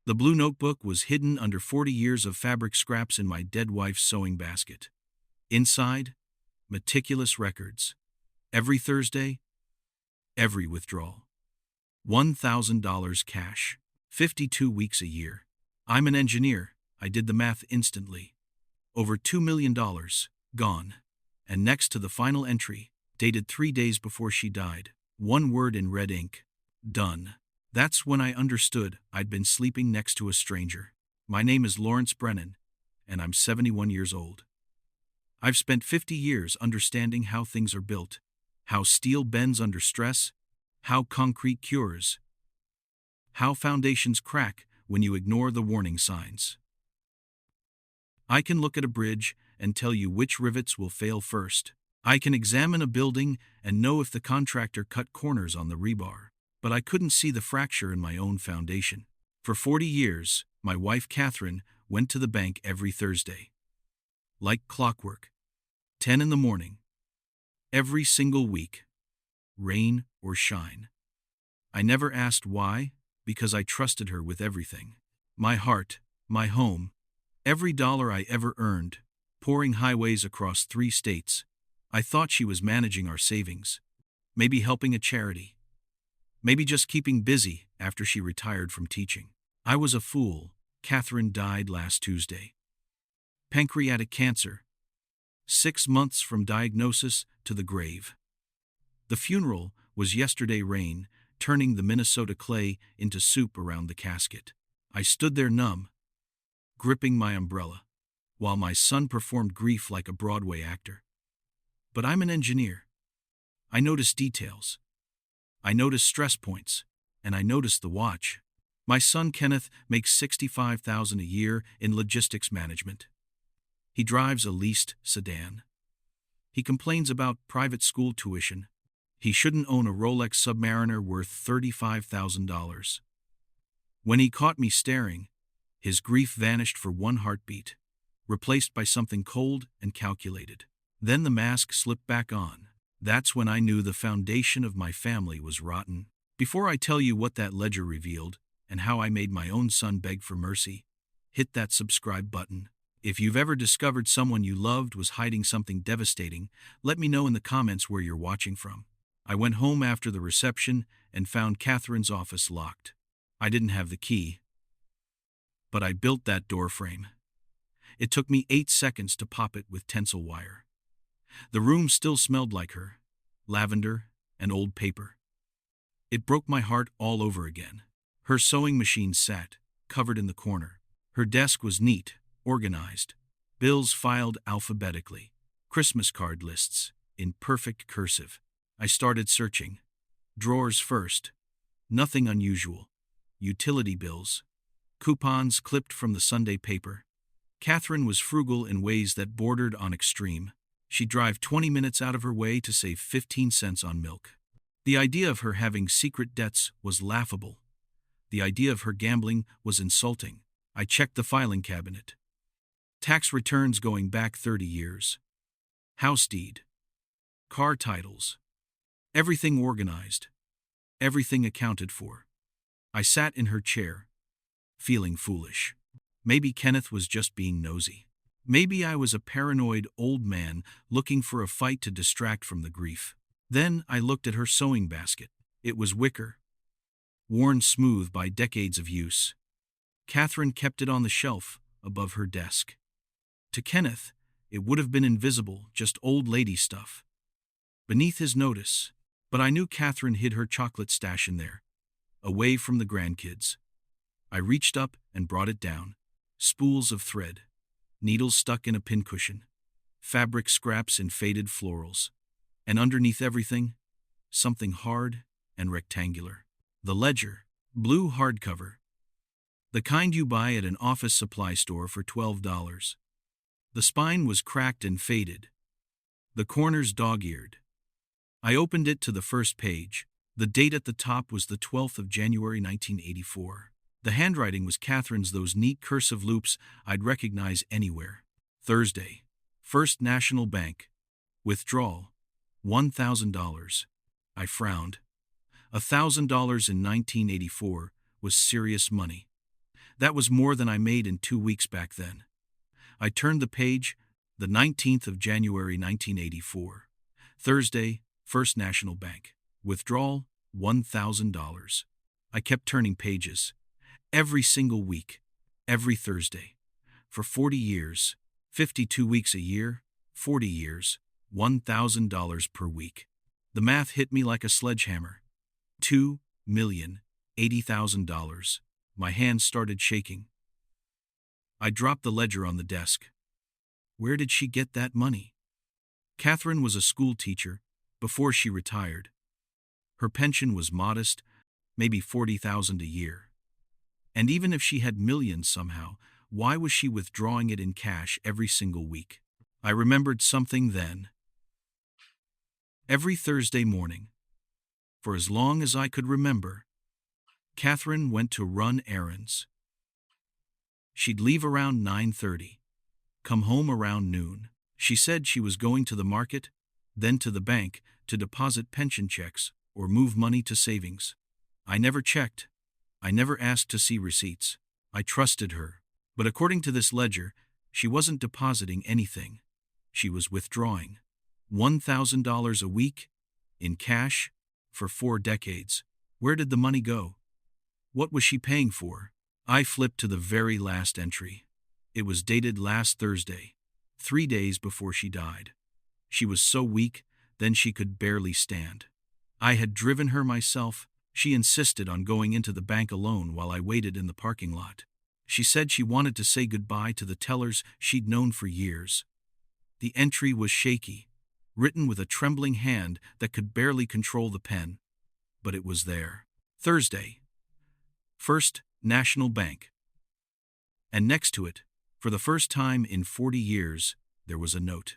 The blue notebook was hidden under 40 years of fabric scraps in my dead wife's sewing basket. Inside, meticulous records. Every Thursday, every withdrawal. $1,000 cash. 52 weeks a year. I'm an engineer. I did the math instantly. Over $2 million. Gone. And next to the final entry, dated 3 days before she died, one word in red ink. Done. That's when I understood I'd been sleeping next to a stranger. My name is Lawrence Brennan, and I'm 71 years old. I've spent 50 years understanding how things are built, how steel bends under stress, how concrete cures, how foundations crack when you ignore the warning signs. I can look at a bridge and tell you which rivets will fail first. I can examine a building and know if the contractor cut corners on the rebar. But I couldn't see the fracture in my own foundation. For 40 years, my wife Catherine went to the bank every Thursday. Like clockwork. 10 in the morning. Every single week. Rain or shine. I never asked why, because I trusted her with everything. My heart, my home, every dollar I ever earned, pouring highways across 3 states. I thought she was managing our savings. Maybe helping a charity. Maybe just keeping busy after she retired from teaching. I was a fool. Catherine died last Tuesday. Pancreatic cancer. 6 months from diagnosis to the grave. The funeral was yesterday rain, turning the Minnesota clay into soup around the casket. I stood there numb, gripping my umbrella, while my son performed grief like a Broadway actor. But I'm an engineer. I notice details. I noticed stress points, and I noticed the watch. My son Kenneth makes $65,000 a year in logistics management. He drives a leased sedan. He complains about private school tuition. He shouldn't own a Rolex Submariner worth $35,000. When he caught me staring, his grief vanished for one heartbeat, replaced by something cold and calculated. Then the mask slipped back on. That's when I knew the foundation of my family was rotten. Before I tell you what that ledger revealed and how I made my own son beg for mercy, hit that subscribe button. If you've ever discovered someone you loved was hiding something devastating, let me know in the comments where you're watching from. I went home after the reception and found Catherine's office locked. I didn't have the key, but I built that door frame. It took me 8 seconds to pop it with tensile wire. The room still smelled like her, lavender and old paper. It broke my heart all over again. Her sewing machine sat, covered in the corner. Her desk was neat, organized, bills filed alphabetically, Christmas card lists, in perfect cursive. I started searching. Drawers first. Nothing unusual. Utility bills. Coupons clipped from the Sunday paper. Catherine was frugal in ways that bordered on extreme. She'd drive 20 minutes out of her way to save 15 cents on milk. The idea of her having secret debts was laughable. The idea of her gambling was insulting. I checked the filing cabinet. Tax returns going back 30 years. House deed. Car titles. Everything organized. Everything accounted for. I sat in her chair, feeling foolish. Maybe Kenneth was just being nosy. Maybe I was a paranoid old man looking for a fight to distract from the grief. Then I looked at her sewing basket. It was wicker, worn smooth by decades of use. Catherine kept it on the shelf above her desk. To Kenneth, it would have been invisible, just old lady stuff. Beneath his notice, but I knew Catherine hid her chocolate stash in there, away from the grandkids. I reached up and brought it down. Spools of thread. Needles stuck in a pincushion, fabric scraps in faded florals, and underneath everything, something hard and rectangular. The ledger, blue hardcover, the kind you buy at an office supply store for $12. The spine was cracked and faded, the corners dog-eared. I opened it to the first page. The date at the top was the 12th of January 1984. The handwriting was Catherine's, those neat cursive loops I'd recognize anywhere. Thursday. First National Bank. Withdrawal. $1,000. I frowned. $1,000 in 1984 was serious money. That was more than I made in 2 weeks back then. I turned the page, the 19th of January 1984. Thursday, First National Bank. Withdrawal, $1,000. I kept turning pages. Every single week. Every Thursday. For 40 years. 52 weeks a year. 40 years. $1,000 per week. The math hit me like a sledgehammer. $2,080,000. My hands started shaking. I dropped the ledger on the desk. Where did she get that money? Catherine was a school teacher before she retired. Her pension was modest, maybe $40,000 a year. And even if she had millions somehow, why was she withdrawing it in cash every single week? I remembered something then. Every Thursday morning, for as long as I could remember, Catherine went to run errands. She'd leave around 9:30, come home around noon. She said she was going to the market, then to the bank to deposit pension checks or move money to savings. I never checked. I never asked to see receipts. I trusted her. But according to this ledger, she wasn't depositing anything. She was withdrawing $1,000 a week in cash for 4 decades. Where did the money go? What was she paying for? I flipped to the very last entry. It was dated last Thursday, 3 days before she died. She was so weak, then she could barely stand. I had driven her myself. She insisted on going into the bank alone while I waited in the parking lot. She said she wanted to say goodbye to the tellers she'd known for years. The entry was shaky, written with a trembling hand that could barely control the pen. But it was there. Thursday. First National Bank. And next to it, for the first time in 40 years, there was a note.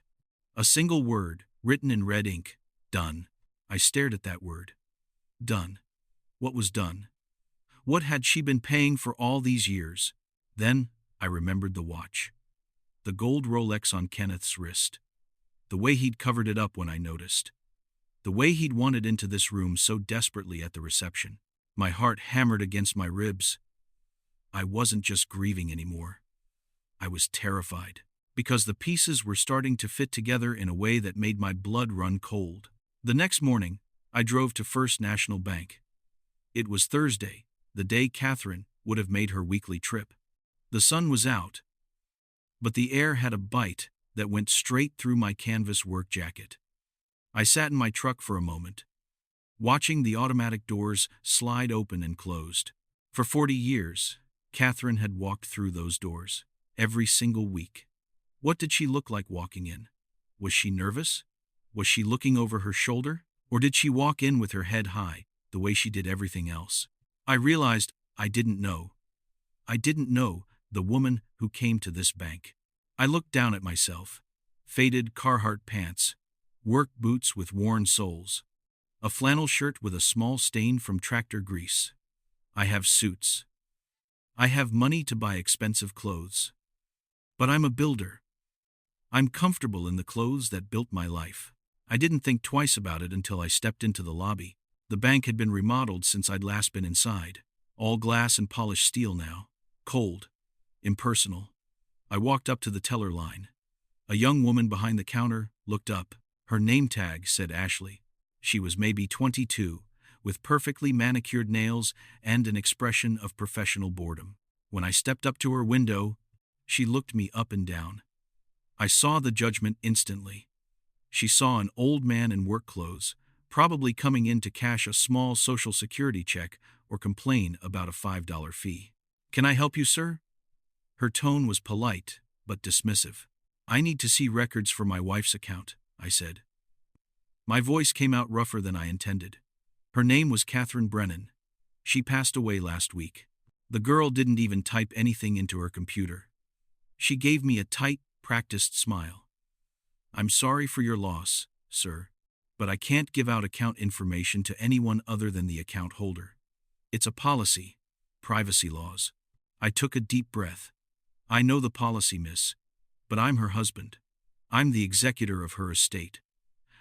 A single word, written in red ink. Done. I stared at that word. Done. What was done? What had she been paying for all these years? Then I remembered the watch. The gold Rolex on Kenneth's wrist. The way he'd covered it up when I noticed. The way he'd wanted into this room so desperately at the reception. My heart hammered against my ribs. I wasn't just grieving anymore. I was terrified, because the pieces were starting to fit together in a way that made my blood run cold. The next morning, I drove to First National Bank. It was Thursday, the day Catherine would have made her weekly trip. The sun was out, but the air had a bite that went straight through my canvas work jacket. I sat in my truck for a moment, watching the automatic doors slide open and closed. For 40 years, Catherine had walked through those doors, every single week. What did she look like walking in? Was she nervous? Was she looking over her shoulder? Or did she walk in with her head high, the way she did everything else? I realized I didn't know. I didn't know the woman who came to this bank. I looked down at myself. Faded Carhartt pants, work boots with worn soles, a flannel shirt with a small stain from tractor grease. I have suits. I have money to buy expensive clothes. But I'm a builder. I'm comfortable in the clothes that built my life. I didn't think twice about it until I stepped into the lobby. The bank had been remodeled since I'd last been inside. All glass and polished steel now. Cold. Impersonal. I walked up to the teller line. A young woman behind the counter looked up. Her name tag said Ashley. She was maybe 22, with perfectly manicured nails and an expression of professional boredom. When I stepped up to her window, she looked me up and down. I saw the judgment instantly. She saw an old man in work clothes, probably coming in to cash a small Social Security check or complain about a $5 fee. "Can I help you, sir?" Her tone was polite, but dismissive. "I need to see records for my wife's account," I said. My voice came out rougher than I intended. Her name was Catherine Brennan. She passed away last week. The girl didn't even type anything into her computer. She gave me a tight, practiced smile. "I'm sorry for your loss, sir, but I can't give out account information to anyone other than the account holder. It's a policy, privacy laws." I took a deep breath. "I know the policy, miss, but I'm her husband. I'm the executor of her estate.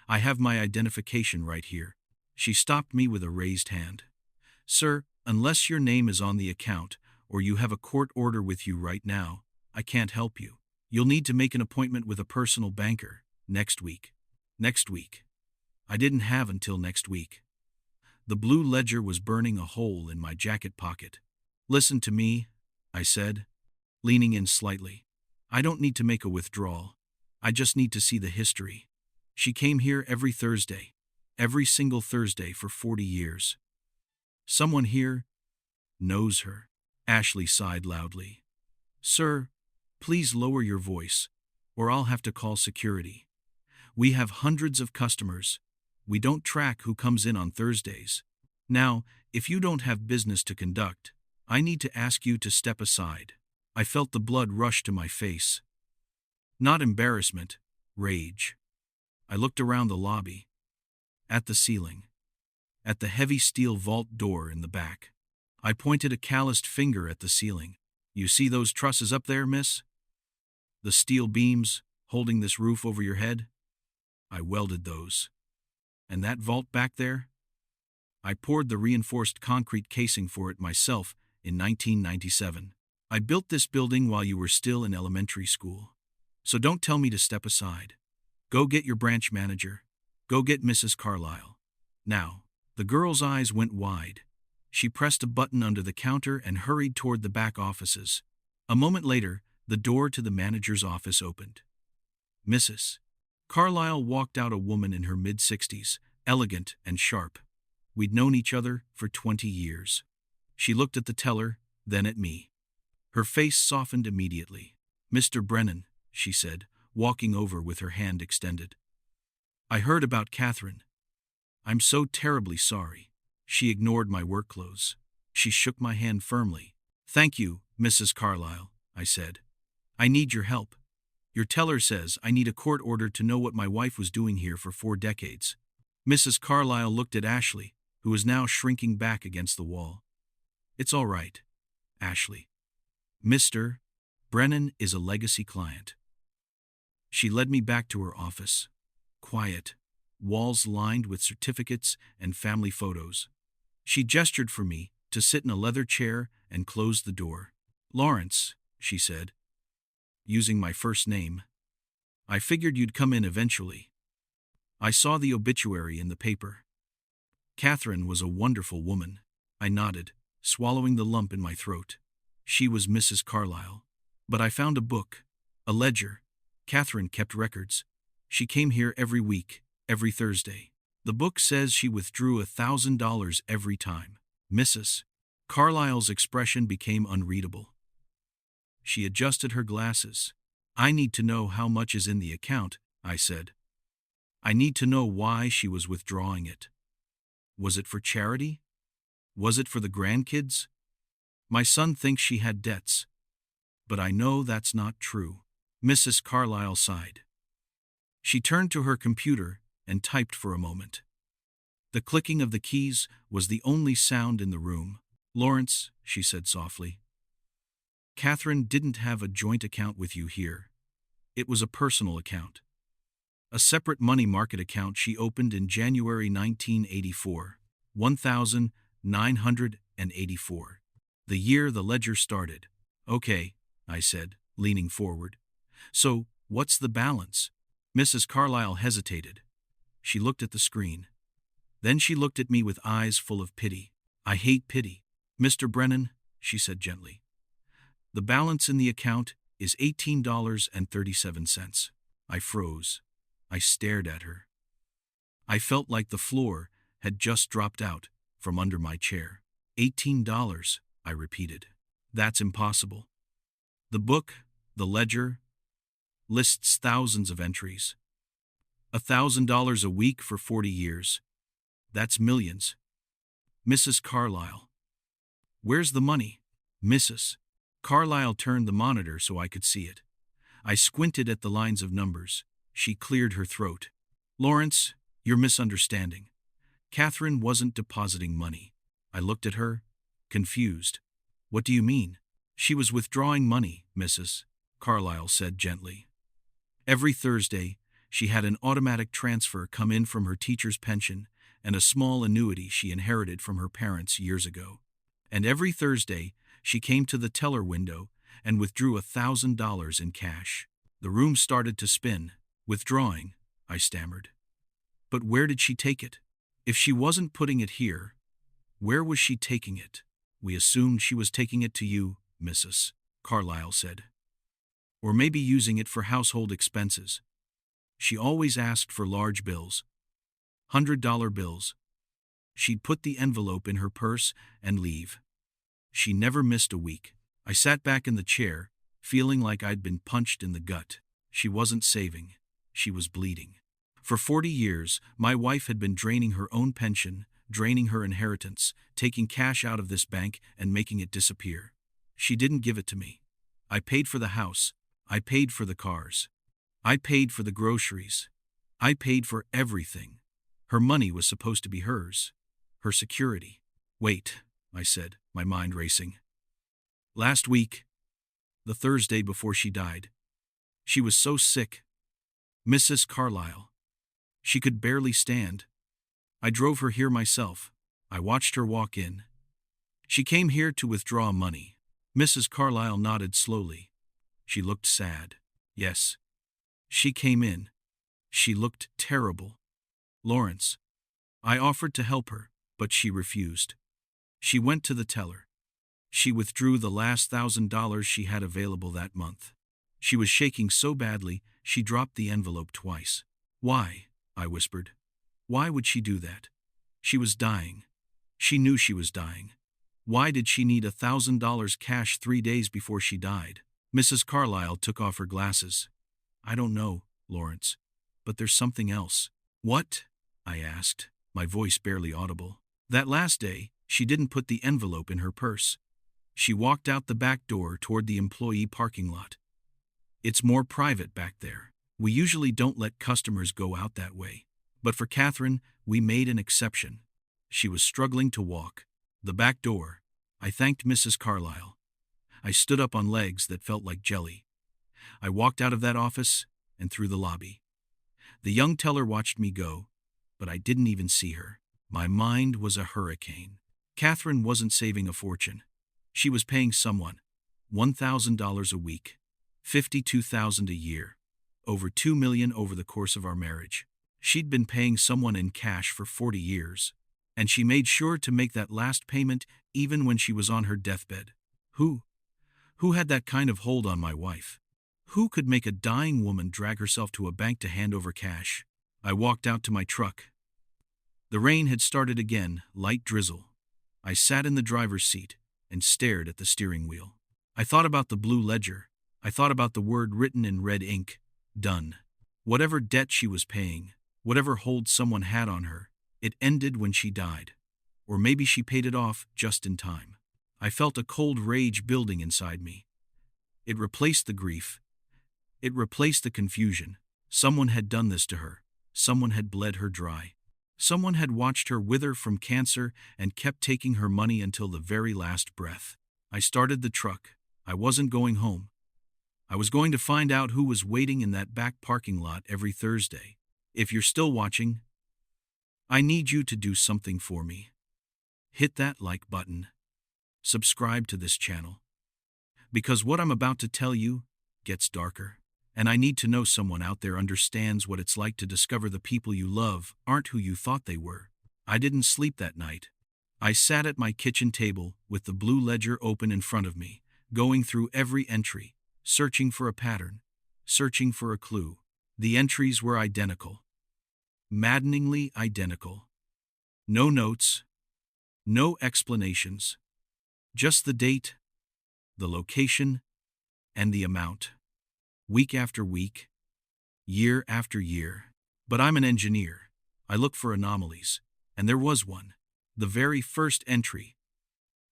I have my identification right here." She stopped me with a raised hand. "Sir, unless your name is on the account, or you have a court order with you right now, I can't help you. You'll need to make an appointment with a personal banker next week. Next week. I didn't have until next week. The blue ledger was burning a hole in my jacket pocket. Listen to me, I said, leaning in slightly. I don't need to make a withdrawal. I just need to see the history. She came here every Thursday, every single Thursday for 40 years. Someone here knows her. Ashley sighed loudly. Sir, please lower your voice, or I'll have to call security. We have hundreds of customers. We don't track who comes in on Thursdays. Now, if you don't have business to conduct, I need to ask you to step aside. I felt the blood rush to my face. Not embarrassment, rage. I looked around the lobby, at the ceiling, at the heavy steel vault door in the back. I pointed a calloused finger at the ceiling. You see those trusses up there, miss? The steel beams holding this roof over your head? I welded those. And that vault back there? I poured the reinforced concrete casing for it myself in 1997. I built this building while you were still in elementary school. So don't tell me to step aside. Go get your branch manager. Go get Mrs. Carlyle. Now, the girl's eyes went wide. She pressed a button under the counter and hurried toward the back offices. A moment later, the door to the manager's office opened. Mrs. Carlyle walked out, a woman in her mid-60s, elegant and sharp. We'd known each other for 20 years. She looked at the teller, then at me. Her face softened immediately. Mr. Brennan, she said, walking over with her hand extended. I heard about Catherine. I'm so terribly sorry. She ignored my work clothes. She shook my hand firmly. Thank you, Mrs. Carlyle, I said. I need your help. Your teller says I need a court order to know what my wife was doing here for 4 decades. Mrs. Carlyle looked at Ashley, who was now shrinking back against the wall. It's all right, Ashley. Mr. Brennan is a legacy client. She led me back to her office. Quiet, walls lined with certificates and family photos. She gestured for me to sit in a leather chair and closed the door. Lawrence, she said, using my first name. I figured you'd come in eventually. I saw the obituary in the paper. Catherine was a wonderful woman. I nodded, swallowing the lump in my throat. She was Mrs. Carlyle. But I found a book, a ledger. Catherine kept records. She came here every week, every Thursday. The book says she withdrew $1,000 every time. Mrs. Carlyle's expression became unreadable. She adjusted her glasses. I need to know how much is in the account, I said. I need to know why she was withdrawing it. Was it for charity? Was it for the grandkids? My son thinks she had debts. But I know that's not true. Mrs. Carlyle sighed. She turned to her computer and typed for a moment. The clicking of the keys was the only sound in the room. Lawrence, she said softly. Catherine didn't have a joint account with you here. It was a personal account. A separate money market account she opened in January 1984, 1984, the year the ledger started. Okay, I said, leaning forward. So, what's the balance? Mrs. Carlyle hesitated. She looked at the screen. Then she looked at me with eyes full of pity. I hate pity. Mr. Brennan, she said gently. The balance in the account is $18.37. I froze. I stared at her. I felt like the floor had just dropped out from under my chair. $18, I repeated. That's impossible. The book, the ledger, lists thousands of entries. $1,000 a week for 40 years. That's millions. Mrs. Carlyle. Where's the money? Mrs. Carlyle turned the monitor so I could see it. I squinted at the lines of numbers. She cleared her throat. Lawrence, you're misunderstanding. Catherine wasn't depositing money. I looked at her, confused. What do you mean? She was withdrawing money, Mrs. Carlyle said gently. Every Thursday, she had an automatic transfer come in from her teacher's pension and a small annuity she inherited from her parents years ago. And every Thursday, She came to the teller window and withdrew $1,000 in cash. The room started to spin. "Withdrawing," I stammered. "But where did she take it? If she wasn't putting it here, where was she taking it?" "We assumed she was taking it to you, Mrs. Carlyle said. "Or maybe using it for household expenses. She always asked for large bills. $100 bills. She'd put the envelope in her purse and leave. She never missed a week." I sat back in the chair, feeling like I'd been punched in the gut. She wasn't saving. She was bleeding. For 40 years, my wife had been draining her own pension, draining her inheritance, taking cash out of this bank and making it disappear. She didn't give it to me. I paid for the house. I paid for the cars. I paid for the groceries. I paid for everything. Her money was supposed to be hers. Her security. "Wait," I said, my mind racing. "Last week, the Thursday before she died, she was so sick. Mrs. Carlyle. She could barely stand. I drove her here myself. I watched her walk in. She came here to withdraw money." Mrs. Carlyle nodded slowly. She looked sad. "Yes. She came in. She looked terrible. Lawrence. I offered to help her, but she refused. She went to the teller. She withdrew the last $1,000 she had available that month. She was shaking so badly, she dropped the envelope twice." "Why?" I whispered. "Why would she do that? She was dying. She knew she was dying. Why did she need $1,000 cash 3 days before she died?" Mrs. Carlyle took off her glasses. "I don't know, Lawrence, but there's something else." "What?" I asked, my voice barely audible. "That last day, she didn't put the envelope in her purse. She walked out the back door toward the employee parking lot. It's more private back there. We usually don't let customers go out that way. But for Catherine, we made an exception. She was struggling to walk. The back door." I thanked Mrs. Carlyle. I stood up on legs that felt like jelly. I walked out of that office and through the lobby. The young teller watched me go, but I didn't even see her. My mind was a hurricane. Catherine wasn't saving a fortune. She was paying someone $1,000 a week, $52,000 a year, over $2 million over the course of our marriage. She'd been paying someone in cash for 40 years, and she made sure to make that last payment even when she was on her deathbed. Who had that kind of hold on my wife? Who could make a dying woman drag herself to a bank to hand over cash? I walked out to my truck. The rain had started again, light drizzle. I sat in the driver's seat and stared at the steering wheel. I thought about the blue ledger. I thought about the word written in red ink, "Done." Whatever debt she was paying, whatever hold someone had on her, it ended when she died. Or maybe she paid it off just in time. I felt a cold rage building inside me. It replaced the grief. It replaced the confusion. Someone had done this to her. Someone had bled her dry. Someone had watched her wither from cancer and kept taking her money until the very last breath. I started the truck. I wasn't going home. I was going to find out who was waiting in that back parking lot every Thursday. If you're still watching, I need you to do something for me. Hit that like button. Subscribe to this channel. Because what I'm about to tell you gets darker. And I need to know someone out there understands what it's like to discover the people you love aren't who you thought they were. I didn't sleep that night. I sat at my kitchen table with the blue ledger open in front of me, going through every entry, searching for a pattern, searching for a clue. The entries were identical. Maddeningly identical. No notes. No explanations. Just the date, the location, and the amount. Week after week, year after year. But I'm an engineer. I look for anomalies, and there was one. The very first entry,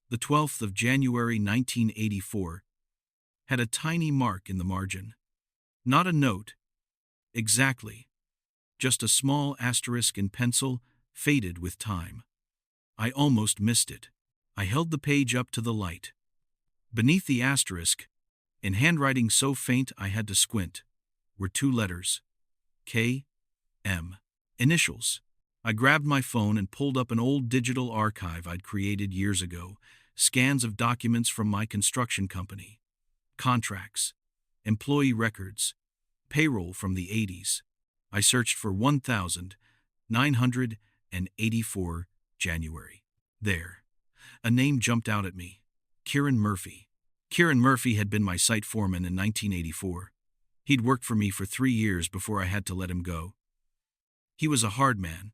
the 12th of January 1984, had a tiny mark in the margin. Not a note, exactly. Just a small asterisk in pencil, faded with time. I almost missed it. I held the page up to the light. Beneath the asterisk, in handwriting so faint I had to squint, were 2 letters. K.M. Initials. I grabbed my phone and pulled up an old digital archive I'd created years ago, scans of documents from my construction company, contracts, employee records, payroll from the 80s. I searched for 1,984 January. There. A name jumped out at me. Kieran Murphy. Kieran Murphy had been my site foreman in 1984. He'd worked for me for 3 years before I had to let him go. He was a hard man,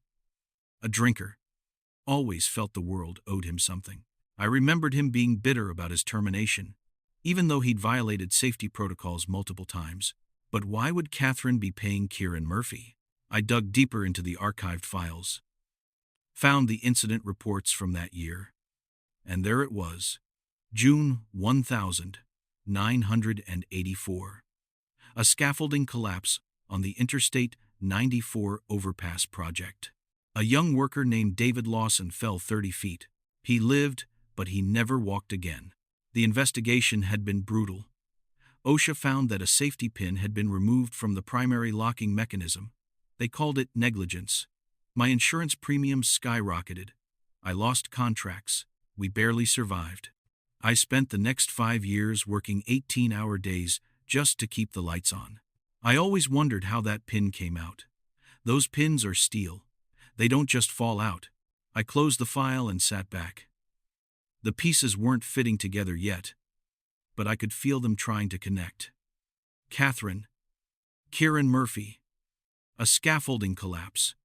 a drinker, always felt the world owed him something. I remembered him being bitter about his termination, even though he'd violated safety protocols multiple times. But why would Catherine be paying Kieran Murphy? I dug deeper into the archived files, found the incident reports from that year, and there it was, June 1984. A scaffolding collapse on the Interstate 94 overpass project. A young worker named David Lawson fell 30 feet. He lived, but he never walked again. The investigation had been brutal. OSHA found that a safety pin had been removed from the primary locking mechanism. They called it negligence. My insurance premiums skyrocketed. I lost contracts. We barely survived. I spent the next 5 years working 18-hour days just to keep the lights on. I always wondered how that pin came out. Those pins are steel. They don't just fall out. I closed the file and sat back. The pieces weren't fitting together yet, but I could feel them trying to connect. Catherine. Kieran Murphy. A scaffolding collapse.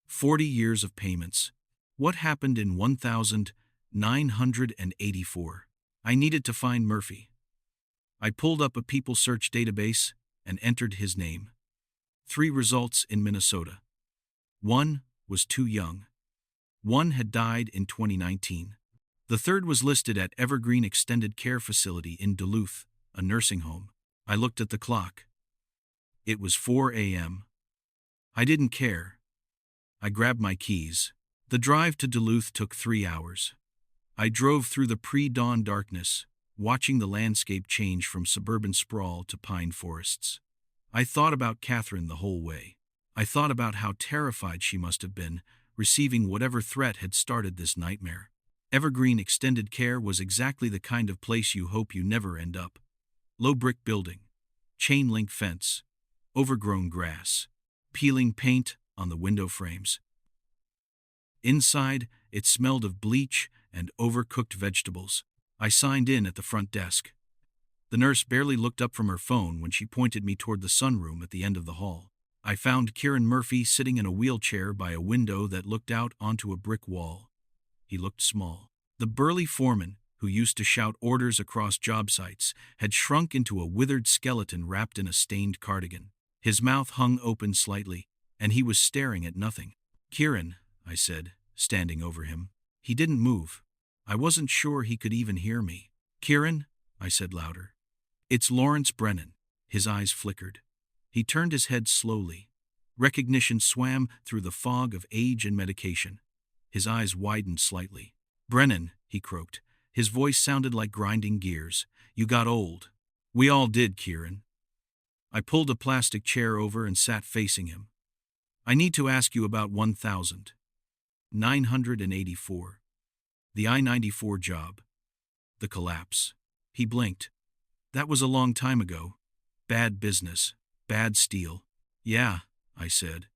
40 years of payments. What happened in 1984? I needed to find Murphy. I pulled up a people search database and entered his name. 3 results in Minnesota. 1 was too young. 1 had died in 2019. The 3rd was listed at Evergreen Extended Care Facility in Duluth, a nursing home. I looked at the clock. It was 4 a.m. I didn't care. I grabbed my keys. The drive to Duluth took 3 hours. I drove through the pre-dawn darkness, watching the landscape change from suburban sprawl to pine forests. I thought about Catherine the whole way. I thought about how terrified she must have been, receiving whatever threat had started this nightmare. Evergreen Extended Care was exactly the kind of place you hope you never end up. Low brick building, chain-link fence, overgrown grass, peeling paint on the window frames. Inside, it smelled of bleach and overcooked vegetables. I signed in at the front desk. The nurse barely looked up from her phone when she pointed me toward the sunroom at the end of the hall. I found Kieran Murphy sitting in a wheelchair by a window that looked out onto a brick wall. He looked small. The burly foreman, who used to shout orders across job sites, had shrunk into a withered skeleton wrapped in a stained cardigan. His mouth hung open slightly, and he was staring at nothing. "Kieran," I said, standing over him. He didn't move. I wasn't sure he could even hear me. "Kieran," I said louder. "It's Lawrence Brennan." His eyes flickered. He turned his head slowly. Recognition swam through the fog of age and medication. His eyes widened slightly. "Brennan," he croaked. His voice sounded like grinding gears. "You got old." "We all did, Kieran." I pulled a plastic chair over and sat facing him. "I need to ask you about 1984. The I-94 job. The collapse." He blinked. "That was a long time ago. Bad business. Bad steel." "Yeah," I said.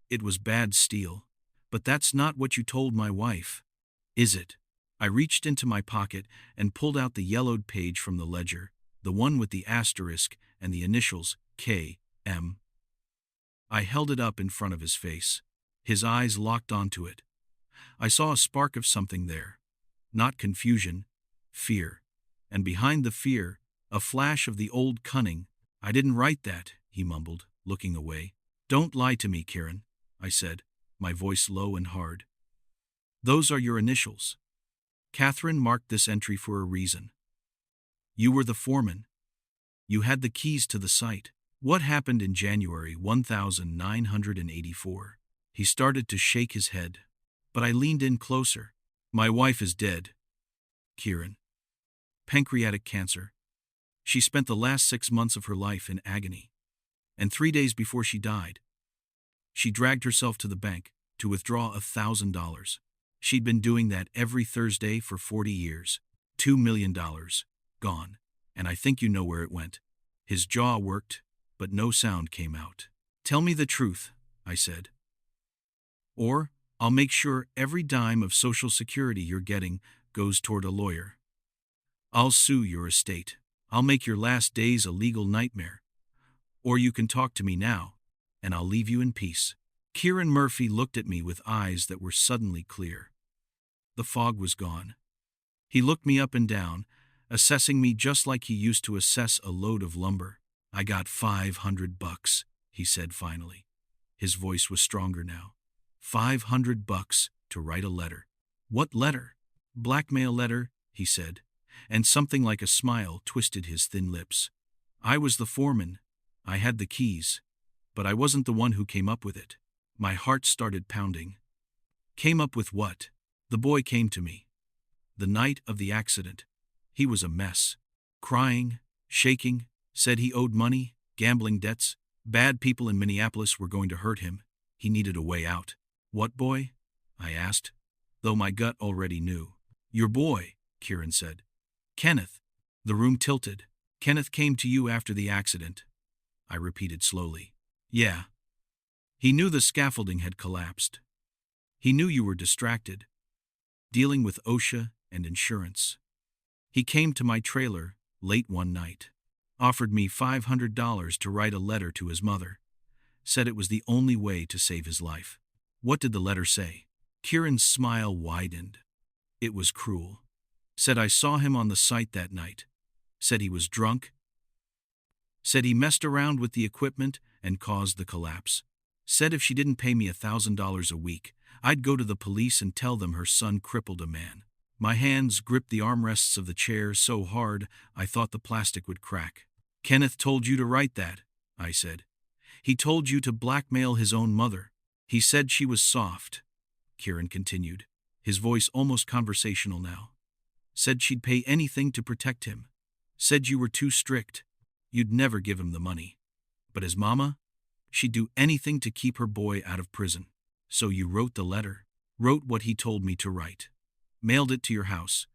"It was bad steel. But that's not what you told my wife. Is it?" I reached into my pocket and pulled out the yellowed page from the ledger, the one with the asterisk and the initials K.M. I held it up in front of his face. His eyes locked onto it. I saw a spark of something there. Not confusion, fear. And behind the fear, a flash of the old cunning. "I didn't write that," he mumbled, looking away. "Don't lie to me, Kieran," I said, my voice low and hard. "Those are your initials. Catherine marked this entry for a reason. You were the foreman. You had the keys to the site. What happened in January 1984? He started to shake his head, but I leaned in closer. "My wife is dead, Kieran. Pancreatic cancer. She spent the last 6 months of her life in agony. And 3 days before she died, she dragged herself to the bank to withdraw $1,000. She'd been doing that every Thursday for 40 years. $2 million. Gone. And I think you know where it went. His jaw worked, but no sound came out. Tell me the truth, I said. Or I'll make sure every dime of Social Security you're getting goes toward a lawyer. I'll sue your estate. I'll make your last days a legal nightmare. Or you can talk to me now, and I'll leave you in peace. Kieran Murphy looked at me with eyes that were suddenly clear. The fog was gone. He looked me up and down, assessing me just like he used to assess a load of lumber. I got $500, he said finally. His voice was stronger now. $500 to write a letter. What letter? Blackmail letter, he said, and something like a smile twisted his thin lips. I was the foreman. I had the keys, but I wasn't the one who came up with it. My heart started pounding. Came up with what? The boy came to me. The night of the accident. He was a mess. Crying, shaking, said he owed money, gambling debts. Bad people in Minneapolis were going to hurt him. He needed a way out. What boy? I asked, though my gut already knew. Your boy, Kieran said. Kenneth. The room tilted. Kenneth came to you after the accident, I repeated slowly. Yeah. He knew the scaffolding had collapsed. He knew you were distracted, dealing with OSHA and insurance. He came to my trailer late one night, offered me $500 to write a letter to his mother, said it was the only way to save his life. What did the letter say? Kieran's smile widened. It was cruel. Said I saw him on the site that night. Said he was drunk. Said he messed around with the equipment and caused the collapse. Said if she didn't pay me $1,000 a week, I'd go to the police and tell them her son crippled a man. My hands gripped the armrests of the chair so hard I thought the plastic would crack. Kenneth told you to write that, I said. He told you to blackmail his own mother. He said she was soft, Kieran continued, his voice almost conversational now. Said she'd pay anything to protect him. Said you were too strict. You'd never give him the money. But his mama? She'd do anything to keep her boy out of prison. So you wrote the letter, wrote what he told me to write. Mailed it to your house.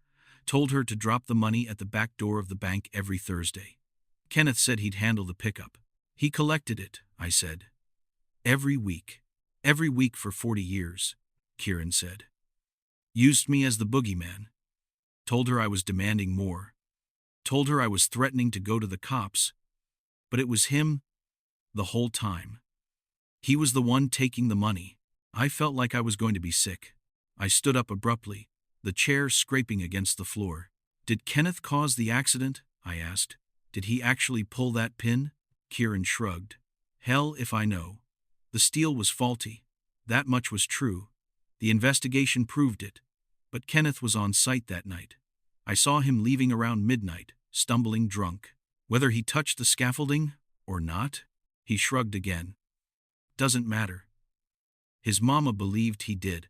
Told her to drop the money at the back door of the bank every Thursday. Kenneth said he'd handle the pickup. He collected it, I said. Every week. Every week for 40 years, Kieran said. Used me as the boogeyman. Told her I was demanding more. Told her I was threatening to go to the cops. But it was him the whole time. He was the one taking the money. I felt like I was going to be sick. I stood up abruptly, the chair scraping against the floor. Did Kenneth cause the accident? I asked. Did he actually pull that pin? Kieran shrugged. Hell if I know. The steel was faulty. That much was true. The investigation proved it. But Kenneth was on site that night. I saw him leaving around midnight, stumbling drunk. Whether he touched the scaffolding or not, he shrugged again. Doesn't matter. His mama believed he did.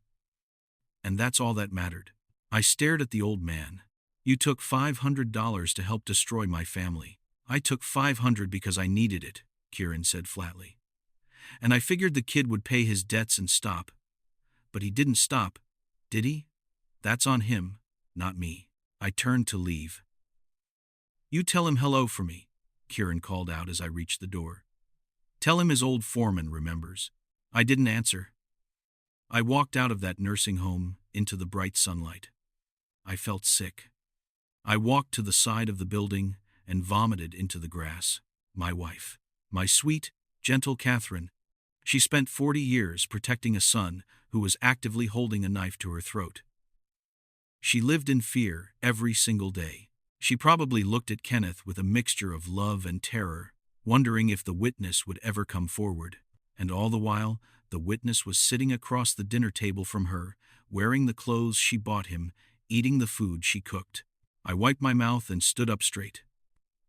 And that's all that mattered. I stared at the old man. You took $500 to help destroy my family. I took $500 because I needed it, Kieran said flatly. And I figured the kid would pay his debts and stop. But he didn't stop, did he? That's on him, not me. I turned to leave. You tell him hello for me, Kieran called out as I reached the door. Tell him his old foreman remembers. I didn't answer. I walked out of that nursing home into the bright sunlight. I felt sick. I walked to the side of the building and vomited into the grass. My wife, my sweet, gentle Catherine, she spent 40 years protecting a son who was actively holding a knife to her throat. She lived in fear every single day. She probably looked at Kenneth with a mixture of love and terror, wondering if the witness would ever come forward. And all the while, the witness was sitting across the dinner table from her, wearing the clothes she bought him, eating the food she cooked. I wiped my mouth and stood up straight.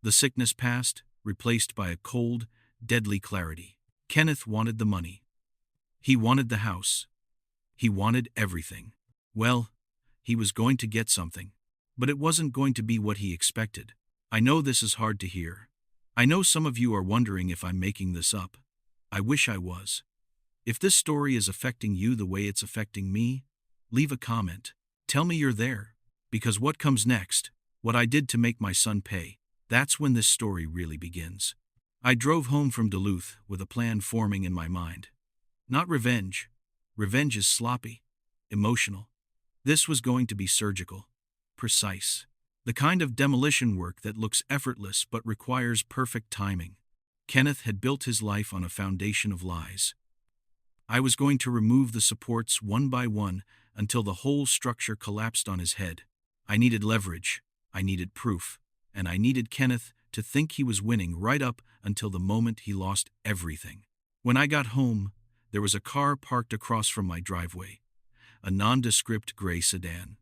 The sickness passed, replaced by a cold, deadly clarity. Kenneth wanted the money. He wanted the house. He wanted everything. Well, he was going to get something. But it wasn't going to be what he expected. I know this is hard to hear. I know some of you are wondering if I'm making this up. I wish I was. If this story is affecting you the way it's affecting me, leave a comment. Tell me you're there. Because what comes next, what I did to make my son pay, that's when this story really begins. I drove home from Duluth with a plan forming in my mind. Not revenge. Revenge is sloppy, emotional. This was going to be surgical, precise. The kind of demolition work that looks effortless but requires perfect timing. Kenneth had built his life on a foundation of lies. I was going to remove the supports one by one until the whole structure collapsed on his head. I needed leverage, I needed proof, and I needed Kenneth to think he was winning right up until the moment he lost everything. When I got home, there was a car parked across from my driveway, a nondescript gray sedan.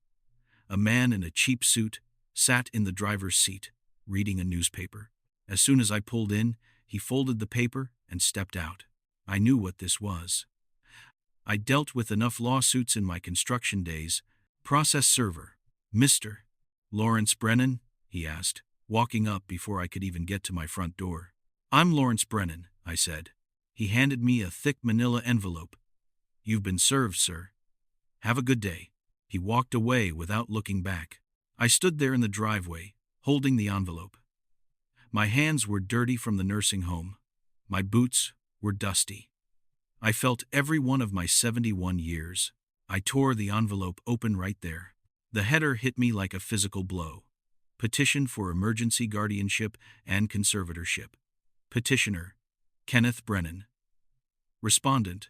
A man in a cheap suit sat in the driver's seat, reading a newspaper. As soon as I pulled in, he folded the paper and stepped out. I knew what this was. I dealt with enough lawsuits in my construction days. Process server. Mr. Lawrence Brennan? He asked, walking up before I could even get to my front door. I'm Lawrence Brennan, I said. He handed me a thick manila envelope. You've been served, sir. Have a good day. He walked away without looking back. I stood there in the driveway, holding the envelope. My hands were dirty from the nursing home. My boots were dusty. I felt every one of my 71 years. I tore the envelope open right there. The header hit me like a physical blow. Petition for emergency guardianship and conservatorship. Petitioner, Kenneth Brennan. Respondent,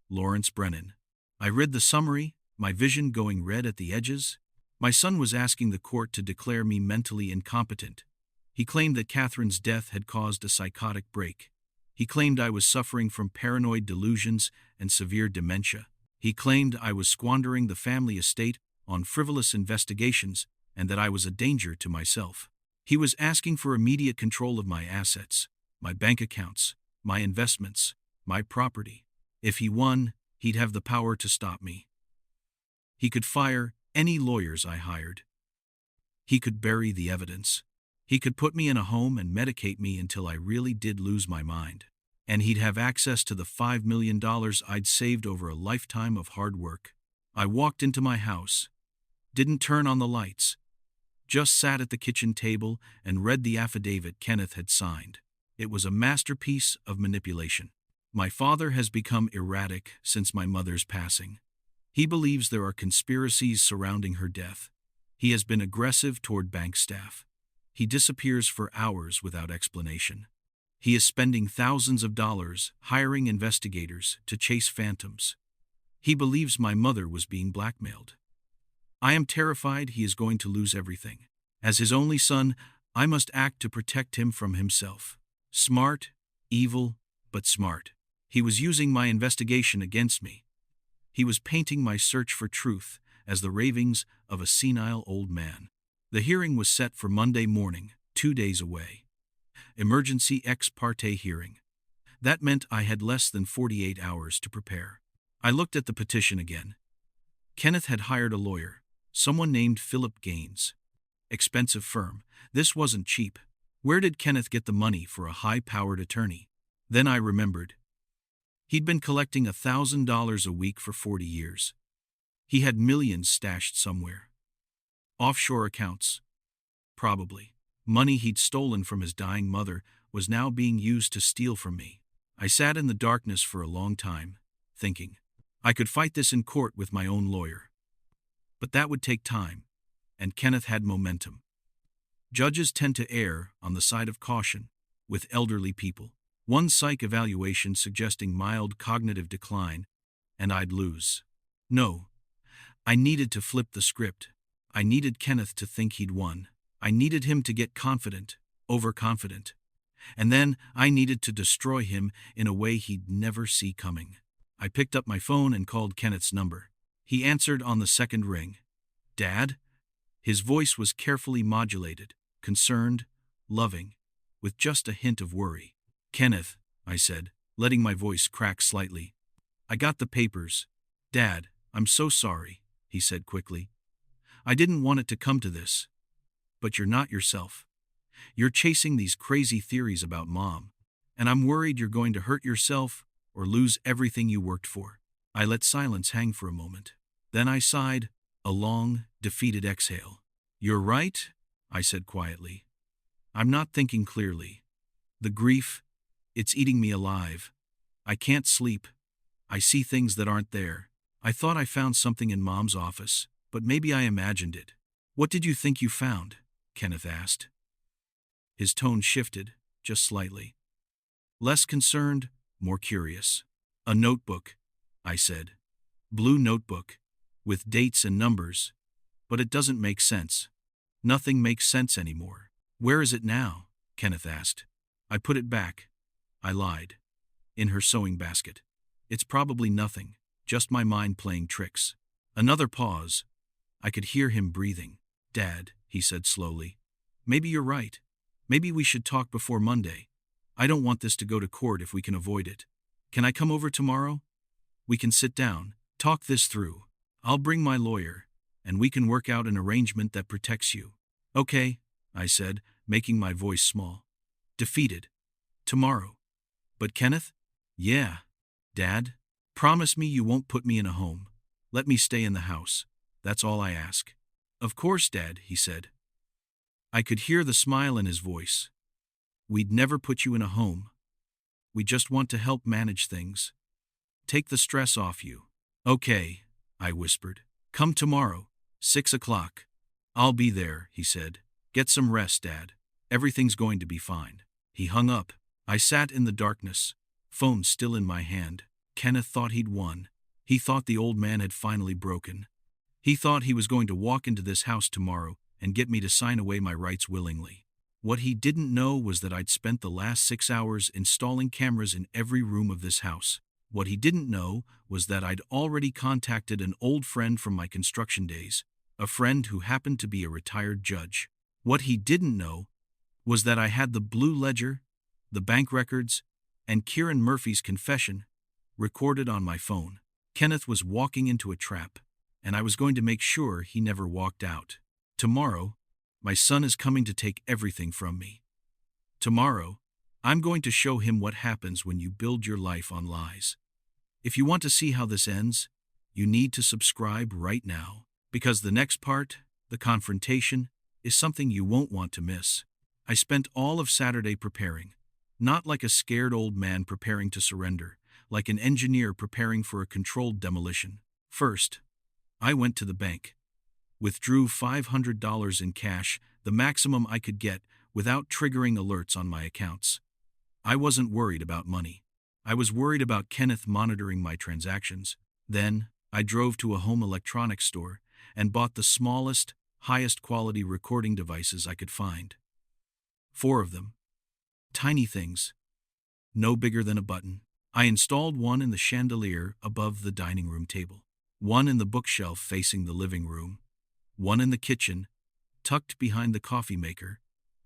Lawrence Brennan. I read the summary, my vision going red at the edges. My son was asking the court to declare me mentally incompetent. He claimed that Catherine's death had caused a psychotic break. He claimed I was suffering from paranoid delusions and severe dementia. He claimed I was squandering the family estate on frivolous investigations and that I was a danger to myself. He was asking for immediate control of my assets, my bank accounts, my investments, my property. If he won, he'd have the power to stop me. He could fire any lawyers I hired. He could bury the evidence. He could put me in a home and medicate me until I really did lose my mind. And he'd have access to the $5 million I'd saved over a lifetime of hard work. I walked into my house, didn't turn on the lights, just sat at the kitchen table and read the affidavit Kenneth had signed. It was a masterpiece of manipulation. My father has become erratic since my mother's passing. He believes there are conspiracies surrounding her death. He has been aggressive toward bank staff. He disappears for hours without explanation. He is spending thousands of dollars hiring investigators to chase phantoms. He believes my mother was being blackmailed. I am terrified he is going to lose everything. As his only son, I must act to protect him from himself. Smart, evil, but smart. He was using my investigation against me. He was painting my search for truth as the ravings of a senile old man. The hearing was set for Monday morning, 2 days away. Emergency ex parte hearing. That meant I had less than 48 hours to prepare. I looked at the petition again. Kenneth had hired a lawyer, someone named Philip Gaines. Expensive firm. This wasn't cheap. Where did Kenneth get the money for a high-powered attorney? Then I remembered. He'd been collecting $1,000 a week for 40 years. He had millions stashed somewhere. Offshore accounts. Probably. Money he'd stolen from his dying mother was now being used to steal from me. I sat in the darkness for a long time, thinking. I could fight this in court with my own lawyer. But that would take time, and Kenneth had momentum. Judges tend to err on the side of caution with elderly people. One psych evaluation suggesting mild cognitive decline, and I'd lose. No. I needed to flip the script. I needed Kenneth to think he'd won. I needed him to get confident, overconfident. And then I needed to destroy him in a way he'd never see coming. I picked up my phone and called Kenneth's number. He answered on the second ring. Dad? His voice was carefully modulated, concerned, loving, with just a hint of worry. Kenneth, I said, letting my voice crack slightly. I got the papers. Dad, I'm so sorry, he said quickly. I didn't want it to come to this. But you're not yourself. You're chasing these crazy theories about Mom, and I'm worried you're going to hurt yourself or lose everything you worked for. I let silence hang for a moment. Then I sighed, a long, defeated exhale. You're right, I said quietly. I'm not thinking clearly. The grief, it's eating me alive. I can't sleep. I see things that aren't there. I thought I found something in Mom's office, but maybe I imagined it. What did you think you found? Kenneth asked. His tone shifted, just slightly. Less concerned, more curious. A notebook, I said. Blue notebook, with dates and numbers. But it doesn't make sense. Nothing makes sense anymore. Where is it now? Kenneth asked. I put it back. I lied. In her sewing basket. It's probably nothing, just my mind playing tricks. Another pause. I could hear him breathing. Dad, he said slowly. Maybe you're right. Maybe we should talk before Monday. I don't want this to go to court if we can avoid it. Can I come over tomorrow? We can sit down, talk this through. I'll bring my lawyer, and we can work out an arrangement that protects you. Okay, I said, making my voice small. Defeated. Tomorrow. But Kenneth? Yeah. Dad? Promise me you won't put me in a home. Let me stay in the house. That's all I ask. Of course, Dad, he said. I could hear the smile in his voice. We'd never put you in a home. We just want to help manage things. Take the stress off you. Okay, I whispered. Come tomorrow, 6 o'clock. I'll be there, he said. Get some rest, Dad. Everything's going to be fine. He hung up. I sat in the darkness, phone still in my hand. Kenneth thought he'd won. He thought the old man had finally broken. He thought he was going to walk into this house tomorrow and get me to sign away my rights willingly. What he didn't know was that I'd spent the last 6 hours installing cameras in every room of this house. What he didn't know was that I'd already contacted an old friend from my construction days, a friend who happened to be a retired judge. What he didn't know was that I had the blue ledger, the bank records, and Kieran Murphy's confession recorded on my phone. Kenneth was walking into a trap, and I was going to make sure he never walked out. Tomorrow, my son is coming to take everything from me. Tomorrow, I'm going to show him what happens when you build your life on lies. If you want to see how this ends, you need to subscribe right now, because the next part, the confrontation, is something you won't want to miss. I spent all of Saturday preparing, not like a scared old man preparing to surrender, like an engineer preparing for a controlled demolition. First, I went to the bank, withdrew $500 in cash, the maximum I could get without triggering alerts on my accounts. I wasn't worried about money. I was worried about Kenneth monitoring my transactions. Then, I drove to a home electronics store and bought the smallest, highest quality recording devices I could find. 4 of them. Tiny things. No bigger than a button. I installed one in the chandelier above the dining room table, one in the bookshelf facing the living room, one in the kitchen, tucked behind the coffee maker,